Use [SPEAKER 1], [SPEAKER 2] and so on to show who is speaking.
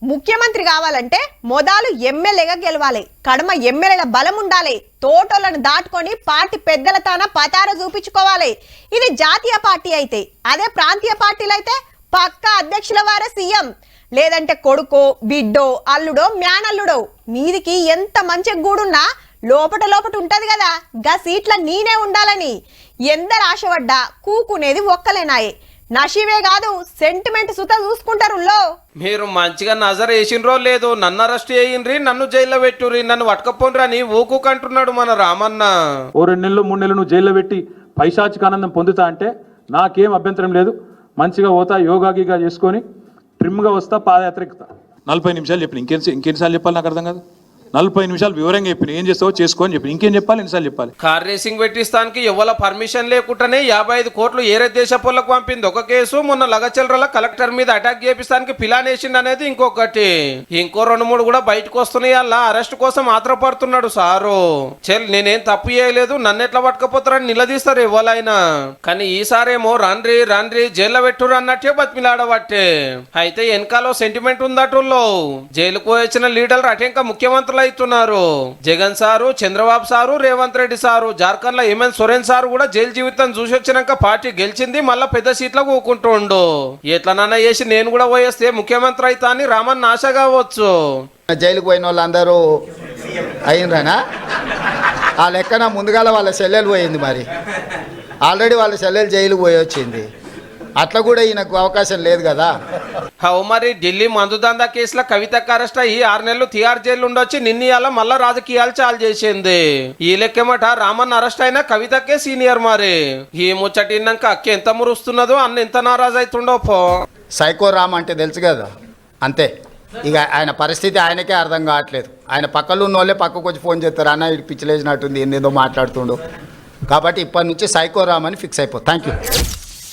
[SPEAKER 1] ముఖ్యమంత్రి కావాలంటే మొదలు ఎమ్మెల్యేగా గెలవాలి, కడమ ఎమ్మెల్యేల బలం ఉండాలి, తోటోలను దాటుకొని పార్టీ పెద్దల తాన పతార చూపించుకోవాలి. ఇది జాతీయ పార్టీ అయితే. అదే ప్రాంతీయ పార్టీలు అయితే పక్కా అధ్యక్షుల వారే సీఎం, లేదంటే కొడుకో బిడ్డో అల్లుడో మ్యానల్లుడో. మీదికి ఎంత మంచి గూడున్నా లోపట ఉంటది కదా, గా సీట్ల నేనే ఉండాలని ఎందరు ఆశపడ్డా కూకునేది ఒక్కలేనాయే. నషివే కాదు సెంటిమెంట్ సుత చూసుకుంటారు.
[SPEAKER 2] మీరు మంచిగా నజర్ వేసినరో లేదు, నన్ను అరెస్ట్ చేయండ్రి, నన్ను జైల్లో పెట్టుర్రి, నన్ను పట్టుకపోండ్రి అని ఊకుకంటున్నాడు మన రామన్న.
[SPEAKER 3] ఓ 2 నెలలు 3 నెలలు నువ్వు జైల్లో పెట్టి పైశాచిక ఆనందం పొందుతా అంటే నాకేం అభ్యంతరం లేదు. మంచిగా పోతా, యోగా గీగా చేసుకొని ట్రిమ్గా వస్తా, పాదయాత్ర ఎక్కుతా. 40 నిమిషాలు చెప్పిన ఇంకెన్నిసార్లు చెప్పాలి నాకు అర్థం కాదు. 40 నిమిషాలు వివరంగా చెప్పిన, ఏం చేస్తావో చేసుకో అని చెప్పి ఇంకేం చెప్పాలి, ఎన్నిసార్లు చెప్పాలి.
[SPEAKER 2] కార్ రేసింగ్ పెట్టిస్తానికి ఎవరి పర్మిషన్ లేకుండానే 55 కోట్లు ఏరే దేశ పొలకు పంపింది ఒక కేసు. మొన్న లగచల్రల కలెక్టర్ మీద అటాక్ చేపిస్తానికి ప్లాన్ వేసింది అనేది ఇంకొకటి. ఇంకో 2-3 కూడా బయటకు వస్తున్నాయి. అలా అరెస్ట్ కోసం ఆత్రపడుతున్నాడు సారు. నేనేం తప్పు చేయలేదు, నన్ను ఎట్లా పట్టుకపోతారని నిలదీస్తారు ఎవరైనా. కానీ ఈసారేమో రండ్రి జైల్లో పెట్టురు అన్నట్టే బతిమిలాడబట్టే. అయితే వెనకాలో సెంటిమెంట్ ఉందటుల్లో. జైలుకు వచ్చిన లీడర్లు అటెంక ముఖ్యమంత్రులు అవుతున్నారు. Jagan sir, Chandrababu sir, Revanth Reddy sir. Jharkhand లో హేమంత్ సోరెన్ సారు కూడా జైలు జీవితం చూసి వచ్చినాక పార్టీ గెలిచింది, మళ్ళా పెద్ద సీట్లకు కూకుంటుండు. ఎట్లనన్నా చేసి నేను కూడా పోయేస్తే ముఖ్యమంత్రి అవుతా అని రామన్ ఆశ కావచ్చు.
[SPEAKER 4] జైలుకు పోయిన వాళ్ళందరూ అయినరానా ఆ లెక్కన ముందుగాల వాళ్ళ చెల్లెలు పోయింది. మరి ఆల్రెడీ వాళ్ళ చెల్లెలు జైలుకు పోయి వచ్చింది. అట్లా కూడా ఈయనకు అవకాశం లేదు కదా.
[SPEAKER 2] మరి ఢిల్లీ మందుదందా కేసులో కవితకు అరెస్ట్ అయ్యి 6 నెలలు తిహార్ జైలు ఉండొచ్చి నిన్నయాల మళ్ళా రాజకీయాలు చాలు చేసింది. ఈ లెక్కమట రామన్ అరెస్ట్ అయినా కవితకే సీనియర్. మరి ఈ ముచ్చటిన్నాక అక్క ఎంత మురుస్తున్నదో అన్న ఎంత నారాజు అవుతుండో పో.
[SPEAKER 4] సైకో రామ్ అంటే తెలుసు కదా, అంతే. ఇక ఆయన పరిస్థితి ఆయనకే అర్థం కావట్లేదు. ఆయన పక్కలో ఉన్న వాళ్ళే పక్కకు వచ్చి ఫోన్ చేస్తారు, అన్న ఇటు పిచ్చిలేసినట్టుంది, ఏందేదో మాట్లాడుతుండు. కాబట్టి ఇప్పటి నుంచి సైకో రామ్ అని ఫిక్స్ అయిపో. Thank you.